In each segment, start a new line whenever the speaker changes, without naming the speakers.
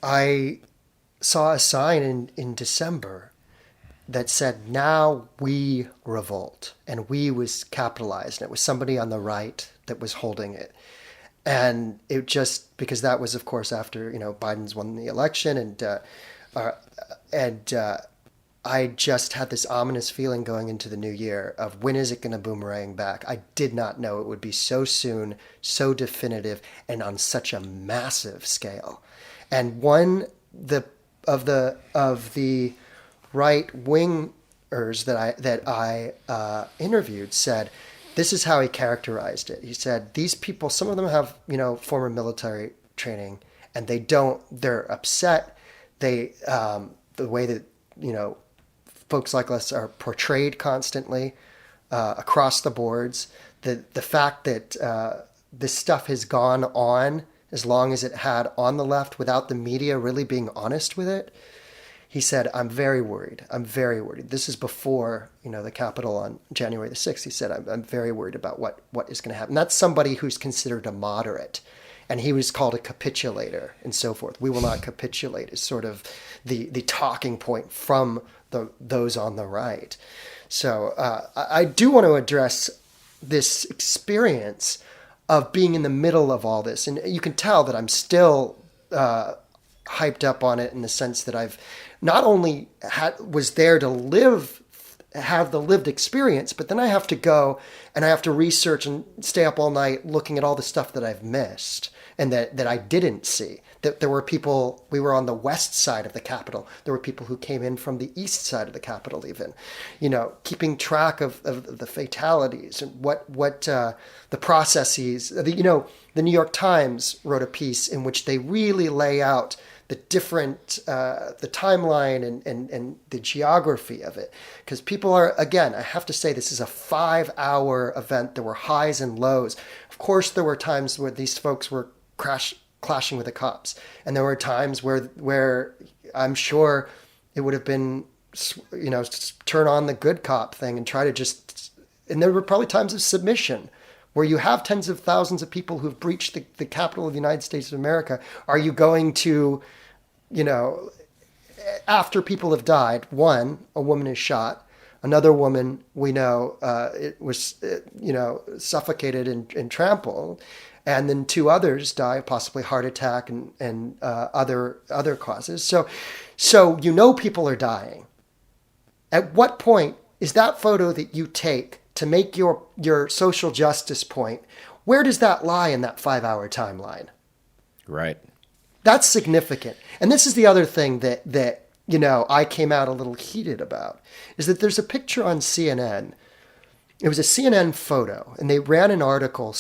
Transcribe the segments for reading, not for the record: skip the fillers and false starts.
I saw a sign in December that said, "Now we revolt," and "we" was capitalized, and it was somebody on the right that was holding it. And it just, because that was, of course, after, Biden's won the election, uh, and I just had this ominous feeling going into the new year of, when is it going to boomerang back? I did not know it would be so soon, so definitive, and on such a massive scale. And one the of the right wingers that I interviewed said, this is how he characterized it. He said, these people, some of them have, former military training, and they're upset. The way that, folks like us are portrayed constantly across the boards, the fact that this stuff has gone on as long as it had on the left without the media really being honest with it. He said, I'm very worried. I'm very worried. This is before, the Capitol on January the 6th. He said, I'm very worried about what is going to happen. That's somebody who's considered a moderate. And he was called a capitulator and so forth. We will not capitulate is sort of the talking point from those on the right. So I do want to address this experience of being in the middle of all this. And you can tell that I'm still hyped up on it, in the sense that I've not only was there to have the lived experience, but then I have to go and I have to research and stay up all night looking at all the stuff that I've missed and that I didn't see. That there were people, we were on the west side of the Capitol. There were people who came in from the east side of the Capitol even, keeping track of the fatalities and what the processes. The New York Times wrote a piece in which they really lay out the different, the timeline and the geography of it. Because people are, again, I have to say, this is a 5-hour event. There were highs and lows. Of course, there were times where these folks were clashing with the cops. And there were times where I'm sure it would have been, turn on the good cop thing and try to and there were probably times of submission where you have tens of thousands of people who've breached the Capitol of the United States of America. Are you going to, after people have died, a woman is shot. Another woman, we know, it was, suffocated and trampled. And then 2 others die of possibly heart attack and other causes. So people are dying. At what point is that photo that you take to make your social justice point, where does that lie in that 5-hour timeline?
Right.
That's significant. And this is the other thing that I came out a little heated about, is that there's a picture on CNN. It was a CNN photo, and they ran an article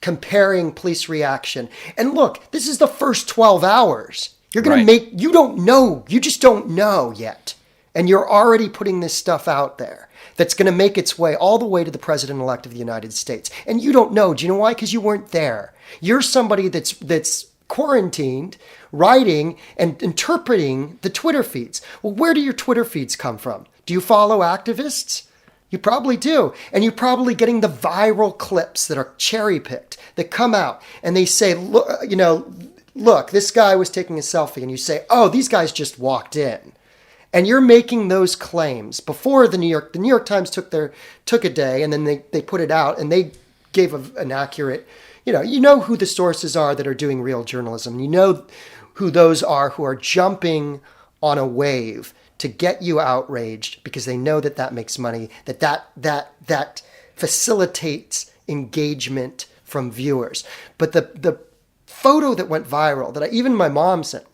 comparing police reaction. And look, this is the first 12 hours. You're going to you don't know. You just don't know yet. And you're already putting this stuff out there that's going to make its way all the way to the President-elect of the United States. And you don't know. Do you know why? Because you weren't there. You're somebody that's quarantined, writing and interpreting the Twitter feeds. Well, where do your Twitter feeds come from? Do you follow activists? You probably do. And you're probably getting the viral clips that are cherry-picked, that come out, and they say, look, this guy was taking a selfie, and you say, oh, these guys just walked in. And you're making those claims before the New York Times took a day, and then they put it out, and they gave an accurate, you know who the sources are that are doing real journalism. You know who those are who are jumping on a wave to get you outraged because they know that makes money, that facilitates engagement from viewers. But the photo that went viral, that even my mom sent me,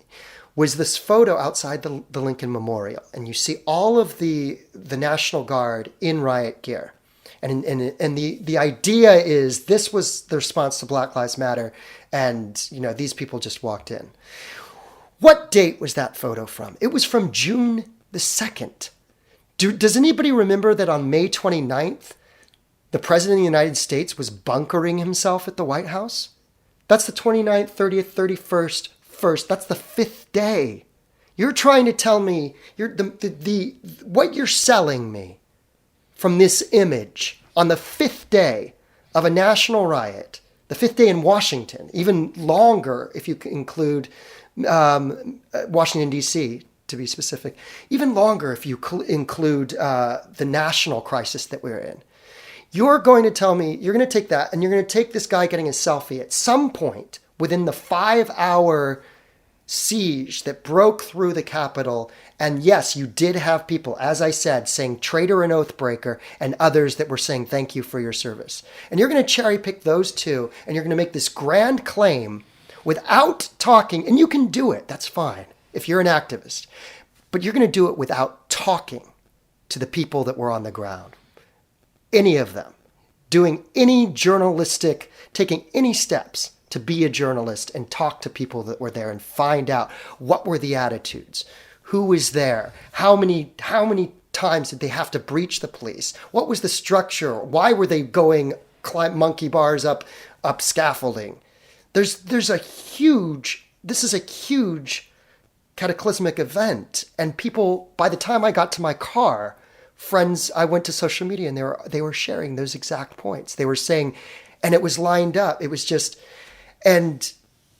was this photo outside the Lincoln Memorial. And you see all of the National Guard in riot gear. And the idea is this was the response to Black Lives Matter, and these people just walked in. What date was that photo from? It was from June the 2nd. Does anybody remember that on May 29th, the President of the United States was bunkering himself at the White House? That's the 29th, 30th, 31st, 1st. That's the 5th day. You're trying to tell me what you're selling me from this image on the 5th day of a national riot, the 5th day in Washington, even longer if you include Washington, D.C., to be specific. Even longer if you include the national crisis that we're in. You're going to tell me, you're going to take that, and you're going to take this guy getting a selfie at some point within the 5-hour siege that broke through the Capitol. And yes, you did have people, as I said, saying traitor and oathbreaker, and others that were saying thank you for your service. And you're going to cherry pick those two, and you're going to make this grand claim without talking. And you can do it. That's fine if you're an activist. But you're going to do it without talking to the people that were on the ground. Any of them. Doing any journalistic, taking any steps to be a journalist and talk to people that were there and find out what were the attitudes, who was there, how many times did they have to breach the police, what was the structure, why were they going climb monkey bars up scaffolding. This is a huge cataclysmic event, and people, by the time I got to my car, friends, I went to social media and they were sharing those exact points. They were saying, and it was lined up. It was just, and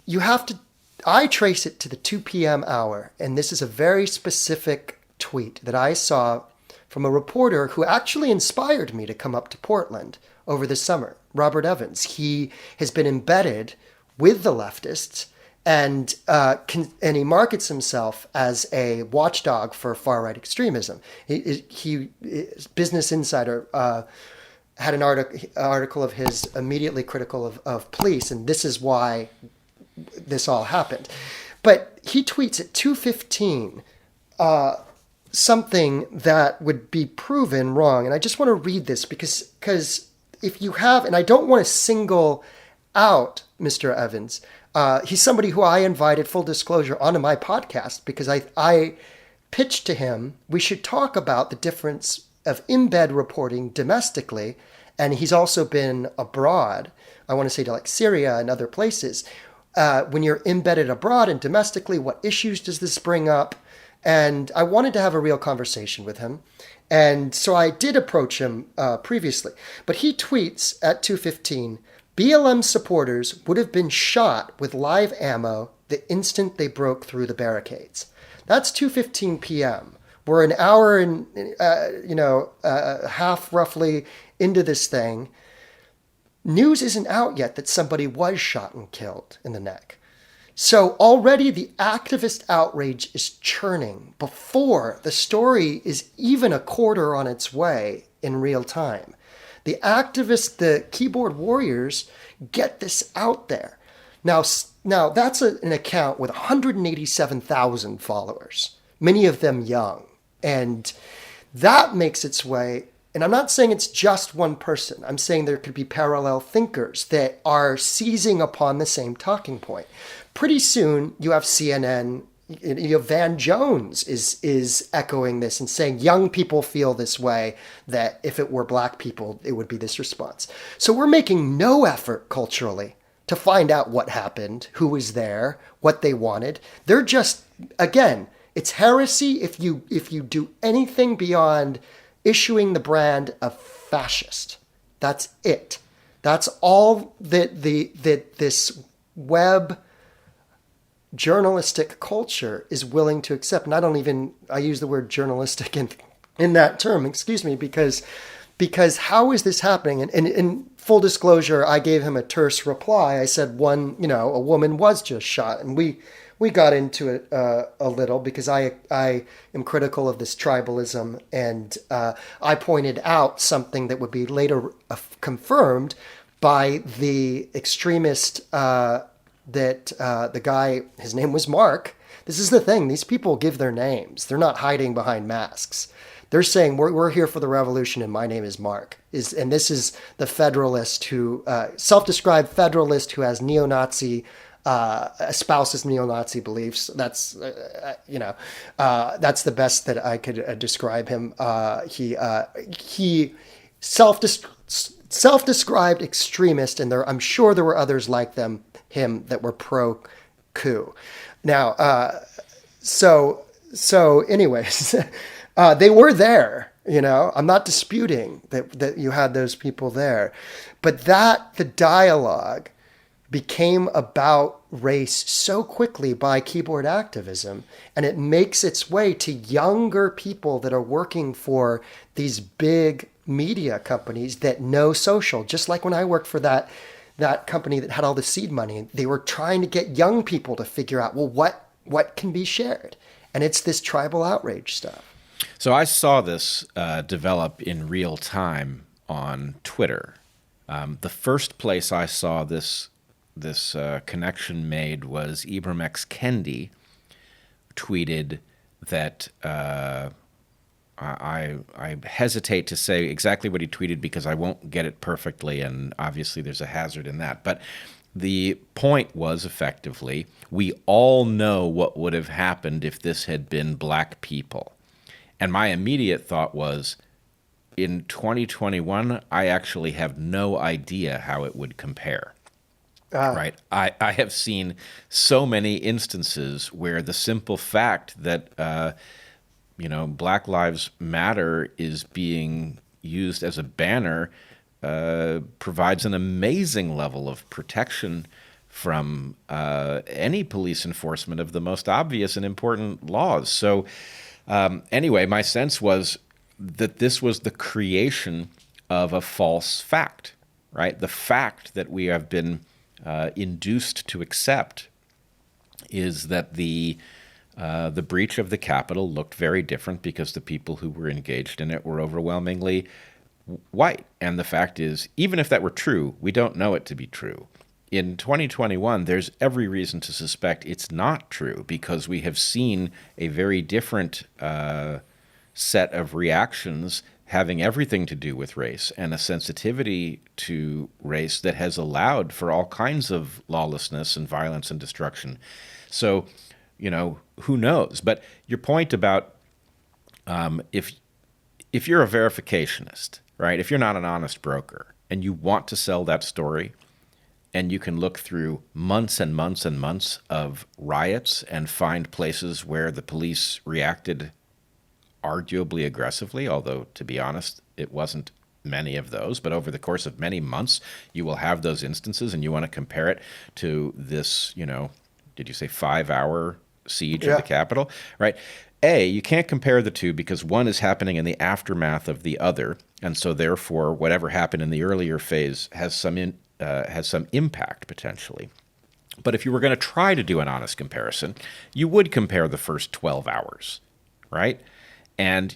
you have to, I trace it to the 2 p.m. hour. And this is a very specific tweet that I saw from a reporter who actually inspired me to come up to Portland over the summer, Robert Evans. He has been embedded with the leftists, and he markets himself as a watchdog for far-right extremism. Business Insider had an article of his immediately critical of police, and this is why this all happened. But he tweets at 2:15 something that would be proven wrong, and I just want to read this because if you have, and I don't want to single out Mr. Evans. He's somebody who I invited, full disclosure, onto my podcast because I pitched to him we should talk about the difference of in-bed reporting domestically, and he's also been abroad. I want to say to like Syria and other places. When you're embedded abroad and domestically, what issues does this bring up? And I wanted to have a real conversation with him. And so I did approach him previously. But he tweets at 2:15, BLM supporters would have been shot with live ammo the instant they broke through the barricades. That's 2:15 p.m. We're an hour and half roughly into this thing. News isn't out yet that somebody was shot and killed in the neck. So already the activist outrage is churning before the story is even a quarter on its way in real time. The activists, the keyboard warriors, get this out there. Now that's an account with 187,000 followers, many of them young. And that makes its way, and I'm not saying it's just one person. I'm saying there could be parallel thinkers that are seizing upon the same talking point. Pretty soon you have CNN, Van Jones is echoing this and saying young people feel this way, that if it were black people, it would be this response. So we're making no effort culturally to find out what happened, who was there, what they wanted. They're just, again, it's heresy if you do anything beyond issuing the brand of fascist. That's it. That's all that this web journalistic culture is willing to accept. And I use the word journalistic in that term, excuse me, because how is this happening? And in full disclosure, I gave him a terse reply. I said a woman was just shot, and we got into it a little because I am critical of this tribalism, and I pointed out something that would be later confirmed by the extremist that the guy, his name was Mark. This is the thing. These people give their names. They're not hiding behind masks. They're saying, we're here for the revolution and my name is Mark. And this is the Federalist who, self-described Federalist who has neo-Nazi, espouses neo-Nazi beliefs. That's, that's the best that I could describe him. He self-described extremist, and I'm sure there were others like him that were pro-coup. Now, so anyways, they were there, I'm not disputing that you had those people there, but the dialogue became about race so quickly by keyboard activism, and it makes its way to younger people that are working for these big media companies that know social. Just like when I worked for that company that had all the seed money, they were trying to get young people to figure out, well, what can be shared, and it's this tribal outrage stuff.
So I saw this develop in real time on Twitter. The first place I saw this connection made was Ibram X. Kendi tweeted that I hesitate to say exactly what he tweeted because I won't get it perfectly, and obviously there's a hazard in that. But the point was effectively, we all know what would have happened if this had been black people. And my immediate thought was, in 2021, I actually have no idea how it would compare. Right. I have seen so many instances where the simple fact that, Black Lives Matter is being used as a banner provides an amazing level of protection from any police enforcement of the most obvious and important laws. So anyway, my sense was that this was the creation of a false fact, right? The fact that we have been induced to accept is that the breach of the Capitol looked very different because the people who were engaged in it were overwhelmingly white. And the fact is, even if that were true, we don't know it to be true. In 2021, there's every reason to suspect it's not true because we have seen a very different set of reactions having everything to do with race and a sensitivity to race that has allowed for all kinds of lawlessness and violence and destruction. So, who knows? But your point about if you're a verificationist, right, if you're not an honest broker and you want to sell that story, and you can look through months and months and months of riots and find places where the police reacted arguably aggressively, although, to be honest, it wasn't many of those. But over the course of many months, you will have those instances, and you want to compare it to this, did you say 5-hour siege of the Capitol? Right. You can't compare the two because one is happening in the aftermath of the other. And so therefore, whatever happened in the earlier phase has some impact potentially. But if you were going to try to do an honest comparison, you would compare the first 12 hours, right? And,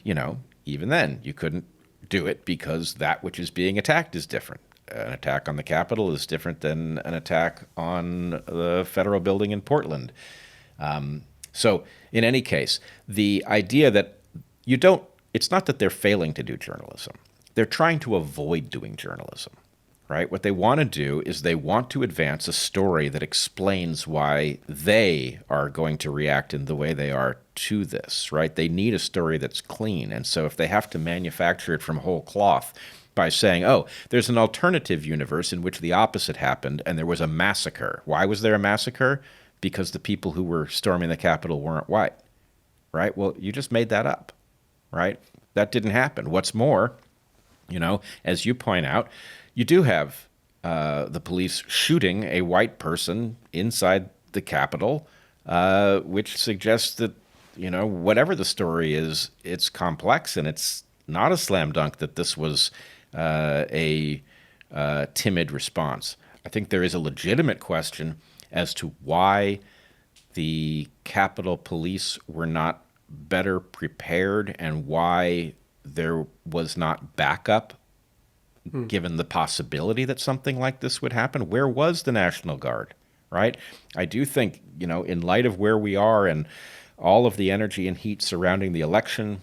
even then, you couldn't do it because that which is being attacked is different. An attack on the Capitol is different than an attack on the federal building in Portland. So in any case, the idea that it's not that they're failing to do journalism. They're trying to avoid doing journalism. Right? What they want to do is they want to advance a story that explains why they are going to react in the way they are to this, right? They need a story that's clean. And so if they have to manufacture it from whole cloth by saying, oh, there's an alternative universe in which the opposite happened and there was a massacre. Why was there a massacre? Because the people who were storming the Capitol weren't white, right? Well, you just made that up, right? That didn't happen. What's more, as you point out, you do have the police shooting a white person inside the Capitol, which suggests that, whatever the story is, it's complex and it's not a slam dunk that this was a timid response. I think there is a legitimate question as to why the Capitol Police were not better prepared and why there was not backup given the possibility that something like this would happen. Where was the National Guard, right? I do think, in light of where we are and all of the energy and heat surrounding the election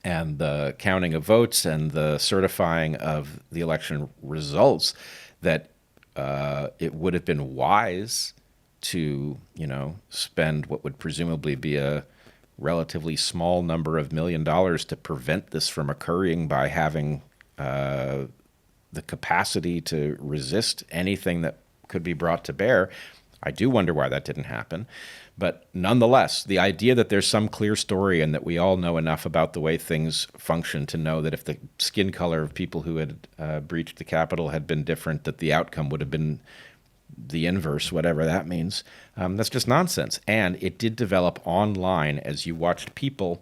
and the counting of votes and the certifying of the election results, that it would have been wise to, spend what would presumably be a relatively small number of $1 million to prevent this from occurring by having the capacity to resist anything that could be brought to bear. I do wonder why that didn't happen. But nonetheless, the idea that there's some clear story and that we all know enough about the way things function to know that if the skin color of people who had breached the Capitol had been different, that the outcome would have been the inverse, whatever that means. That's just nonsense. And it did develop online as you watched people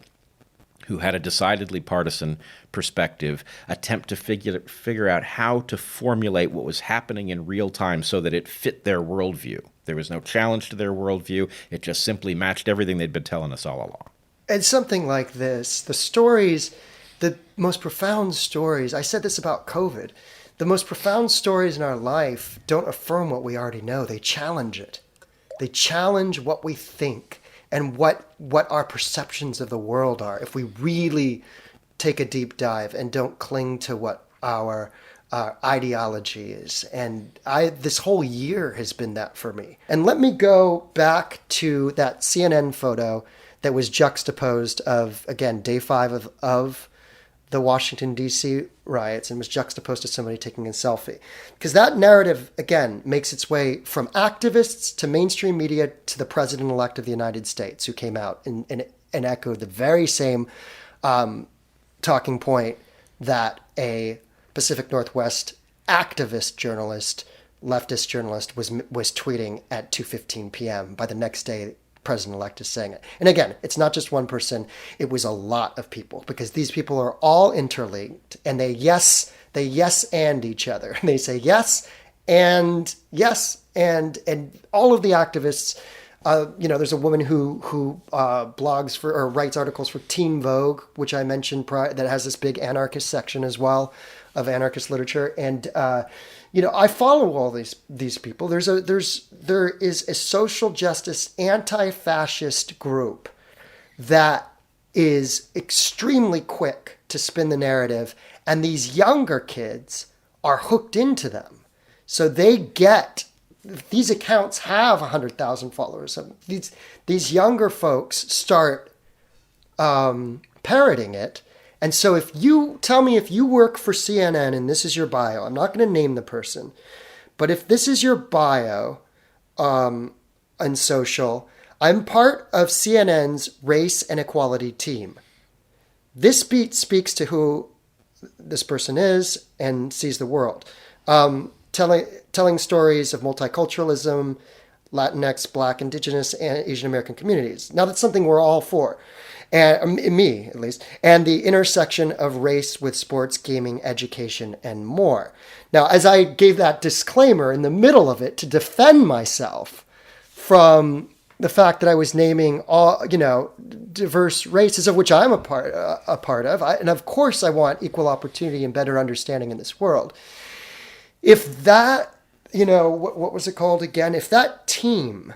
who had a decidedly partisan perspective attempt to figure out how to formulate what was happening in real time so that it fit their worldview. There was no challenge to their worldview. It just simply matched everything they'd been telling us all along.
And something like this, the stories, the most profound stories, I said this about COVID, the most profound stories in our life don't affirm what we already know. They challenge it. They challenge what we think and what our perceptions of the world are if we really take a deep dive and don't cling to what our ideology is. And this whole year has been that for me. And let me go back to that CNN photo that was juxtaposed of, again, day 5 of the Washington, D.C. riots, and was juxtaposed to somebody taking a selfie. Because that narrative, again, makes its way from activists to mainstream media to the President-elect of the United States, who came out and echoed the very same talking point that a Pacific Northwest activist journalist, leftist journalist, was tweeting at 2:15 p.m. by the next day. President-elect is saying it. And again, it's not just one person. It was a lot of people, because these people are all interlinked, and they yes and each other. They say yes and all of the activists. There's a woman who blogs for or writes articles for Teen Vogue, which I mentioned that has this big anarchist section as well of anarchist literature. And I follow all these people. There is a social justice anti-fascist group that is extremely quick to spin the narrative, and these younger kids are hooked into them. So these accounts have 100,000 followers. So these younger folks start parroting it. And so if you tell me if you work for CNN and this is your bio, I'm not going to name the person, but if this is your bio on social, I'm part of CNN's race and equality team. This speaks to who this person is and sees the world. Telling stories of multiculturalism, Latinx, Black, Indigenous, and Asian American communities. Now, that's something we're all for. And me, at least, and the intersection of race with sports, gaming, education, and more. Now, as I gave that disclaimer in the middle of it to defend myself from the fact that I was naming all, diverse races, of which I'm a part of, and of course I want equal opportunity and better understanding in this world. If that, what was it called again? If that team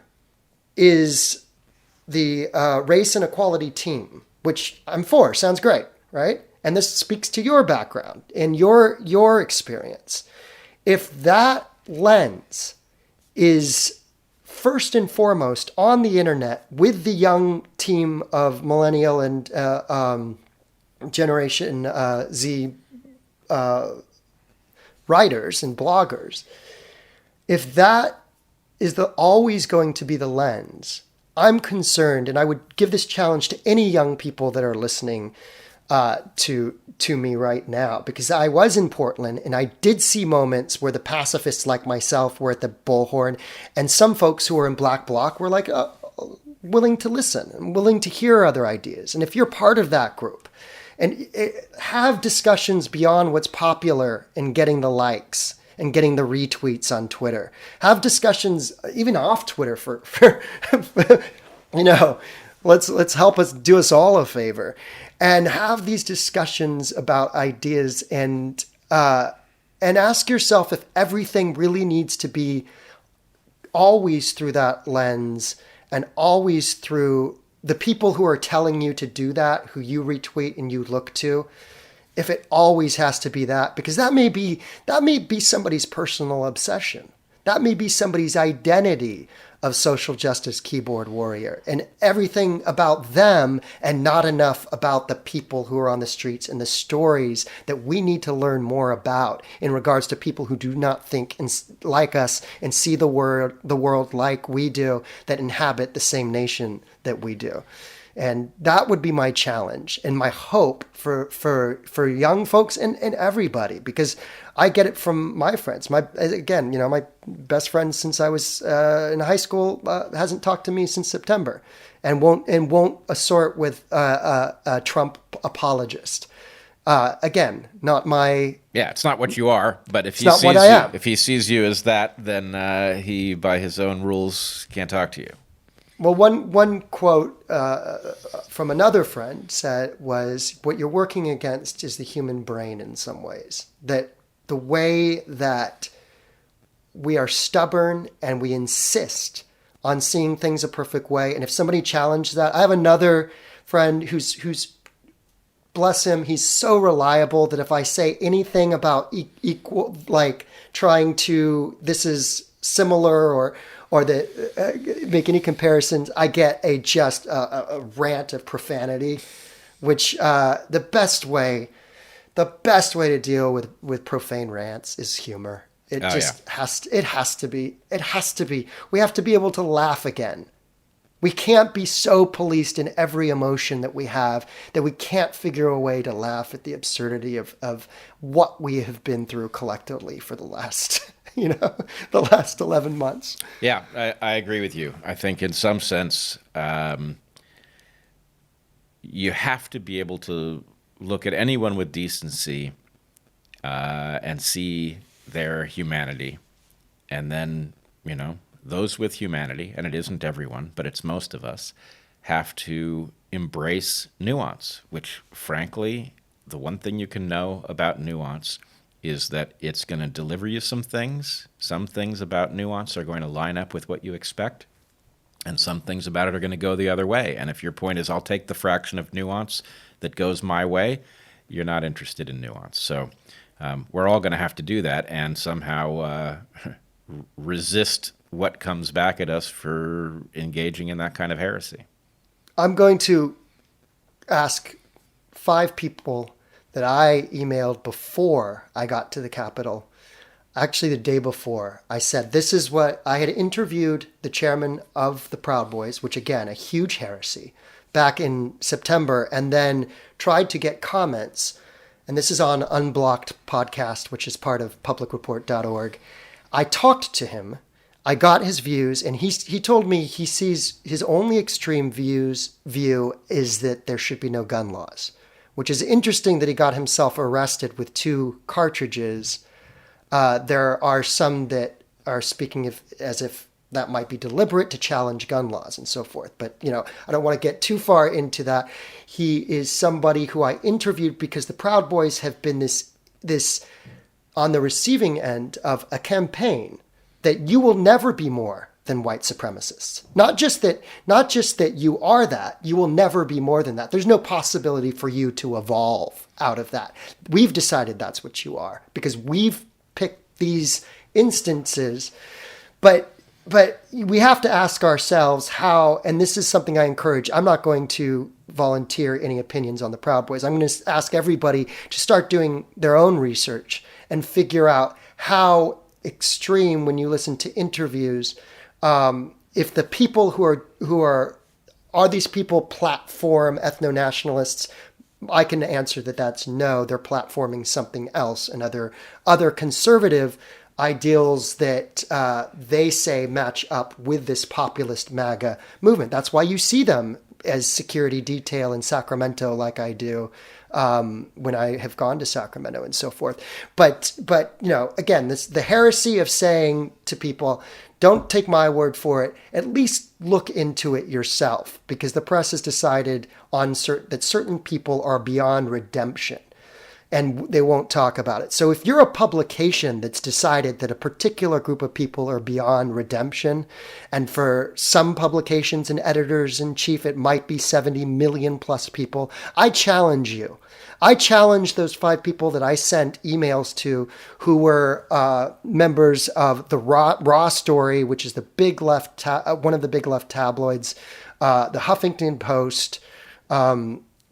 is the race and equality team, which I'm for, sounds great, right? And this speaks to your background and your experience. If that lens is first and foremost on the internet with the young team of millennial and Generation Z writers and bloggers, if that is always going to be the lens, I'm concerned, and I would give this challenge to any young people that are listening to me right now, because I was in Portland and I did see moments where the pacifists like myself were at the bullhorn, and some folks who were in Black Bloc were like willing to listen and willing to hear other ideas. And if you're part of that group, and have discussions beyond what's popular and getting the likes and getting the retweets on Twitter. Have discussions even off Twitter for let's help us, do us all a favor, and have these discussions about ideas and ask yourself if everything really needs to be always through that lens and always through the people who are telling you to do that, who you retweet and you look to. If it always has to be that, because that may be somebody's personal obsession. That may be somebody's identity of social justice keyboard warrior, and everything about them and not enough about the people who are on the streets and the stories that we need to learn more about in regards to people who do not think like us and see the world like we do, that inhabit the same nation that we do. And that would be my challenge and my hope for young folks and everybody, because I get it from my friends. My best friend since I was in high school hasn't talked to me since September, and won't assort with a Trump apologist. Again, not my.
Yeah, it's not what you are, but if he sees you as that, then he, by his own rules, can't talk to you.
Well, one quote from another friend was, what you're working against is the human brain in some ways. That the way that we are stubborn and we insist on seeing things a perfect way. And if somebody challenged that, I have another friend who's bless him, he's so reliable that if I say anything about equal, like trying to, this is similar or make any comparisons, I get a rant of profanity, which the best way to deal with profane rants is humor. It has to be. We have to be able to laugh again. We can't be so policed in every emotion that we have that we can't figure a way to laugh at the absurdity of what we have been through collectively for the last the last 11 months.
Yeah, I agree with you. I think in some sense, you have to be able to look at anyone with decency and see their humanity. And then, those with humanity, and it isn't everyone, but it's most of us, have to embrace nuance, which, frankly, the one thing you can know about nuance is that it's going to deliver you some things. Some things about nuance are going to line up with what you expect, and some things about it are going to go the other way. And if your point is, I'll take the fraction of nuance that goes my way, you're not interested in nuance. So we're all going to have to do that and somehow resist what comes back at us for engaging in that kind of heresy. I'm
going to ask 5 people that I emailed before I got to the Capitol. Actually, the day before, I said, this is what I had interviewed the chairman of the Proud Boys, which again, a huge heresy, back in September, and then tried to get comments. And this is on Unblocked podcast, which is part of publicreport.org. I talked to him. I got his views, and he told me he sees his only extreme view is that there should be no gun laws, which is interesting that he got himself arrested with 2 cartridges. There are some that are speaking as if that might be deliberate to challenge gun laws and so forth. But, I don't want to get too far into that. He is somebody who I interviewed because the Proud Boys have been this on the receiving end of a campaign that you will never be more than white supremacists. Not just that you are that, you will never be more than that. There's no possibility for you to evolve out of that. We've decided that's what you are because we've picked these instances. But we have to ask ourselves how, and this is something I encourage. I'm not going to volunteer any opinions on the Proud Boys. I'm going to ask everybody to start doing their own research and figure out how extreme, when you listen to interviews, if the people who are these people platform ethno-nationalists, I can answer that's no. They're platforming something else and other conservative ideals that they say match up with this populist MAGA movement. That's why you see them as security detail in Sacramento, like I do when I have gone to Sacramento and so forth. But again, the heresy of saying to people, don't take my word for it, at least look into it yourself, because the press has decided that certain people are beyond redemption and they won't talk about it. So if you're a publication that's decided that a particular group of people are beyond redemption, and for some publications and editors-in-chief, it might be 70 million plus people, I challenge you. I challenge those 5 people that I sent emails to who were members of the Raw Story, which is the big left, one of the big left tabloids, the Huffington Post,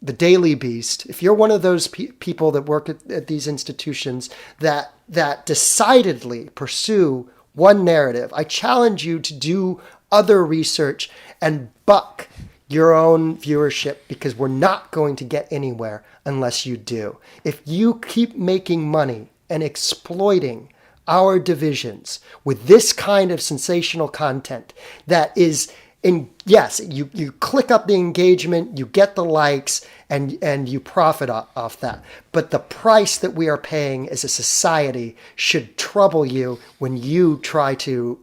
the Daily Beast. If you're one of those people that work at these institutions that decidedly pursue one narrative, I challenge you to do other research and buck your own viewership, because we're not going to get anywhere unless you do. If you keep making money and exploiting our divisions with this kind of sensational content that is yes, you click up the engagement, you get the likes, and you profit off that. But the price that we are paying as a society should trouble you when you try to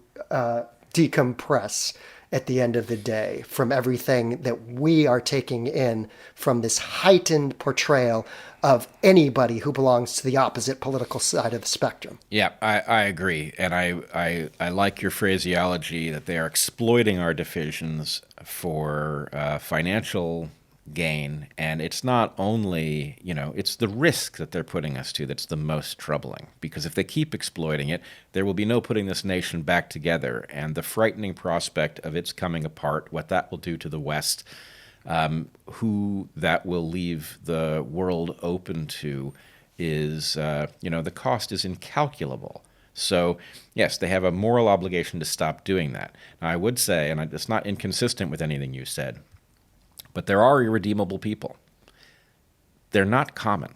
decompress at the end of the day from everything that we are taking in from this heightened portrayal of anybody who belongs to the opposite political side of the spectrum.
Yeah, I agree. And I like your phraseology that they are exploiting our divisions for financial gain. And it's not only, it's the risk that they're putting us to that's the most troubling. Because if they keep exploiting it, there will be no putting this nation back together. And the frightening prospect of its coming apart, what that will do to the West, who that will leave the world open to is, the cost is incalculable. So, yes, they have a moral obligation to stop doing that. Now, I would say, and it's not inconsistent with anything you said, but there are irredeemable people. They're not common.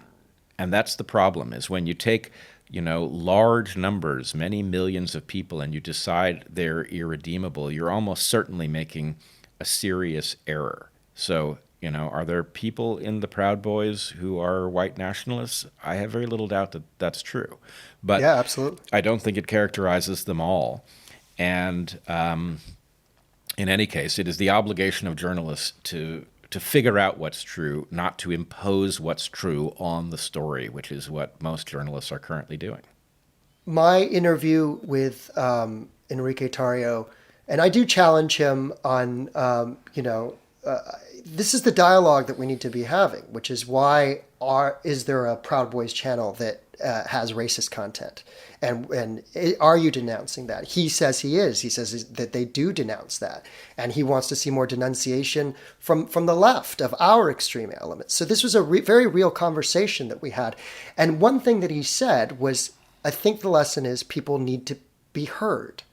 And that's the problem, is when you take, large numbers, many millions of people, and you decide they're irredeemable, you're almost certainly making a serious error. So, are there people in the Proud Boys who are white nationalists? I have very little doubt that that's true. But
yeah, absolutely.
I don't think it characterizes them all. And in any case, it is the obligation of journalists to figure out what's true, not to impose what's true on the story, which is what most journalists are currently doing.
My interview with Enrique Tarrio, and I do challenge him on, this is the dialogue that we need to be having, which is why is there a Proud Boys channel that has racist content? And are you denouncing that? He says he is. He says that they do denounce that. And he wants to see more denunciation from the left of our extreme elements. So this was a very real conversation that we had. And one thing that he said was, I think the lesson is people need to be heard.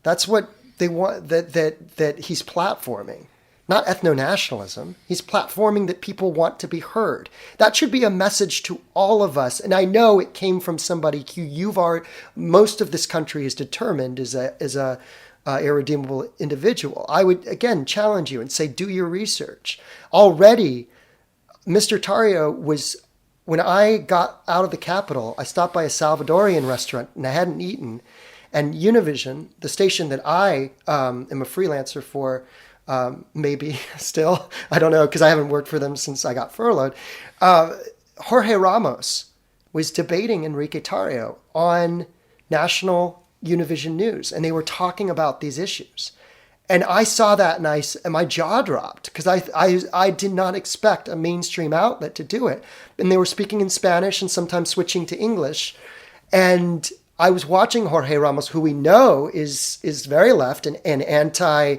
That's what they want, that he's platforming. Not ethno-nationalism. He's platforming that people want to be heard. That should be a message to all of us. And I know it came from somebody who most of this country is determined is a irredeemable individual. I would, again, challenge you and say, do your research. Already, Mr. Tarrio was, when I got out of the Capitol, I stopped by a Salvadorian restaurant and I hadn't eaten. And Univision, the station that I am a freelancer for, maybe still, I don't know, because I haven't worked for them since I got furloughed. Jorge Ramos was debating Enrique Tarrio on national Univision News, and they were talking about these issues. And I saw that, and my jaw dropped, because I did not expect a mainstream outlet to do it. And they were speaking in Spanish and sometimes switching to English. And I was watching Jorge Ramos, who we know is very left and anti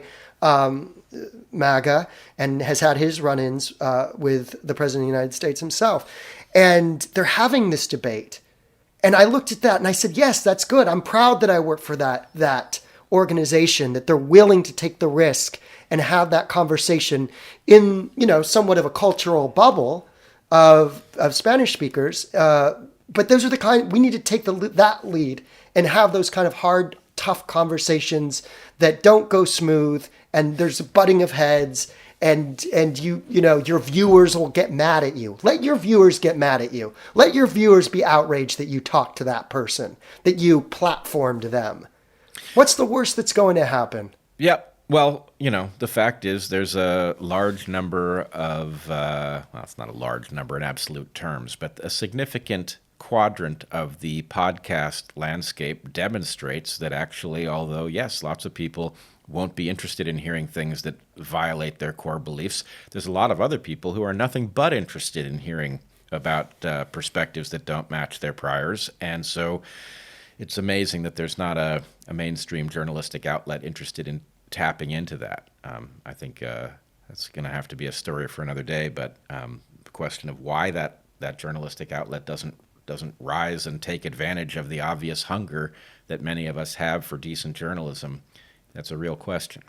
MAGA, and has had his run-ins with the President of the United States himself. And they're having this debate. And I looked at that and I said, yes, that's good. I'm proud that I work for that organization, that they're willing to take the risk and have that conversation in, somewhat of a cultural bubble of Spanish speakers. But those are the kind, we need to take that lead and have those kind of hard, tough conversations that don't go smooth, and there's a butting of heads, and your viewers will get mad at you. Let your viewers get mad at you. Let your viewers be outraged that you talked to that person, that you platformed them. What's the worst that's going to happen?
Yep. Well, the fact is there's a large number of, it's not a large number in absolute terms, but a significant quadrant of the podcast landscape demonstrates that actually, although, yes, lots of people won't be interested in hearing things that violate their core beliefs, there's a lot of other people who are nothing but interested in hearing about perspectives that don't match their priors. And so it's amazing that there's not a mainstream journalistic outlet interested in tapping into that. I think that's going to have to be a story for another day, but the question of why that journalistic outlet doesn't rise and take advantage of the obvious hunger that many of us have for decent journalism, that's a real question.